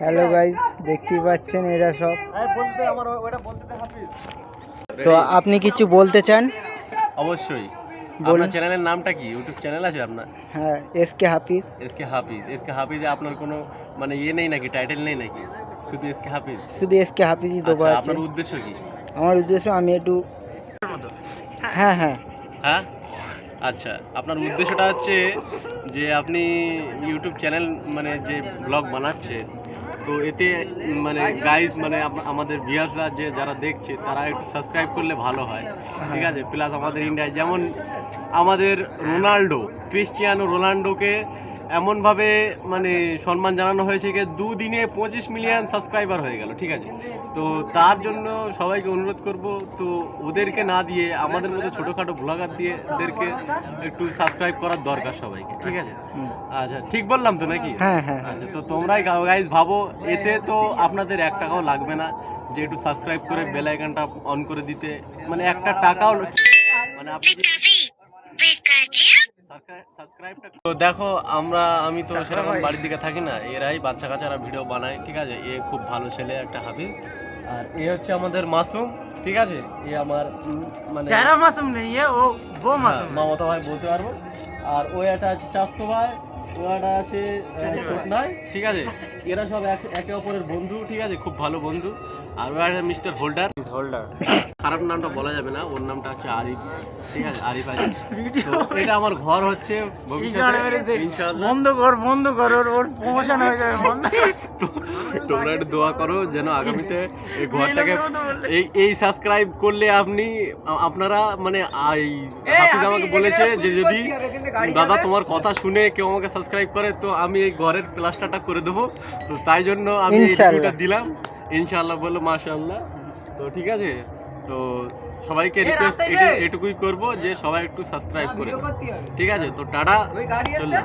Hello guys, দেখতেই পাচ্ছেন এরা সব। তো আপনি কিছু বলতে চান? অবশ্যই। বলুন। আপনার চ্যানেলের নামটা কি? ইউটিউব চ্যানেল আছে আপনার? হ্যাঁ, এসকে হাফিজ। এসকে হাফিজ। এসকে হাফিজে আপনার কোনো মানে ইয়ে নেই নাকি, টাইটেল নেই নাকি? শুধু এসকে হাফিজ? শুধু এসকে হাফিজই দেবো আচ্ছা, আছে। আপনার উদ্দেশ্য কি? আমার উদ্দেশ্য আমি একটু হ্যাঁ হ্যাঁ হ্যাঁ, আচ্ছা, আপনার উদ্দেশ্যটা হচ্ছে যে আপনি ইউটিউব চ্যানেল মানে যে ব্লগ বানাচ্ছে, তো এতে মানে গাইজ মানে আমাদের ভিউয়ার্সরা যে যারা দেখছে তারা একটু সাবস্ক্রাইব করলে ভালো হয়, ঠিক আছে? প্লাস আমাদের ইন্ডিয়ায় যেমন আমাদের ক্রিশ্চিয়ানো রোনাল্ডোকে এমনভাবে মানে সম্মান জানানো হয়েছে যে দুদিনে 25 মিলিয়ন সাবস্ক্রাইবার হয়ে গেল, ঠিক আছে? তো তার জন্য সবাইকে অনুরোধ করব, তো ওদেরকে না দিয়ে আমাদের মতো ছোটোখাটো ব্লগার দিয়ে ওদেরকে একটু সাবস্ক্রাইব করার দরকার সবাইকে, ঠিক আছে? আচ্ছা, ঠিক বললাম তো নাকি? হ্যাঁ হ্যাঁ। আচ্ছা, তো তোমরাই গাইজ ভাবো, এতে তো আপনাদের 1 টাকাও লাগবে না, যে একটু সাবস্ক্রাইব করে বেল আইকনটা অন করে দিতে, মানে 1 টাকাও মানে আপনি সাবস্ক্রাইবটা। তো দেখো, আমি তো সেরকম বাড়ির দিকে থাকি না, এরাই বাচ্চা কাচ্চারা ভিডিও বানায়, ঠিক আছে? এ খুব ভালো ছেলে, একটা হাফিজ। আর এ হচ্ছে আমাদের মাসুম, ঠিক আছে? এ আমার মানে চেহারা মাসুম নেই, ও বউ মাসুম। মামাতো ভাই বলতে পারবো। আর ও একটা আছে চাস্তো ভাই, ও একটা আছে ছোট নাই, ঠিক আছে? এরা সব একে অপরের বন্ধু, ঠিক আছে? খুব ভালো বন্ধু। আর ও একটা মিস্টার হোল্ডার। খারাপ নামটা বলা যাবে না, ওর নামটা হচ্ছে আরিফ, ঠিক আছে? আরিফ আছে। তো এটা আমার ঘর হচ্ছে ভবিষ্যতে ইনশাআল্লাহ। বন্ধ কর, ওর প্রমোশন হয়ে যাবে। তোমরা একটু দোয়া করো যেন আগামীতে এই ঘরটাকে এই সাবস্ক্রাইব করলে আপনারা মানে হাফিজ আমাকে বলেছে যে যদি দাদা তোমার কথা শুনে কেউ আমাকে সাবস্ক্রাইব করে, তো আমি এই ঘরের প্লাস্টারটা করে দেবো। তো তাই জন্য আমি এই ভিডিওটা দিলাম। ইনশাআল্লাহ বললো, মাশাআল্লাহ। তো ঠিক আছে, তো সবাইকে রিকোয়েস্ট এটুকুই করবো যে সবাই একটু সাবস্ক্রাইব করে দেবে, ঠিক আছে? তো টাটা, চললাম।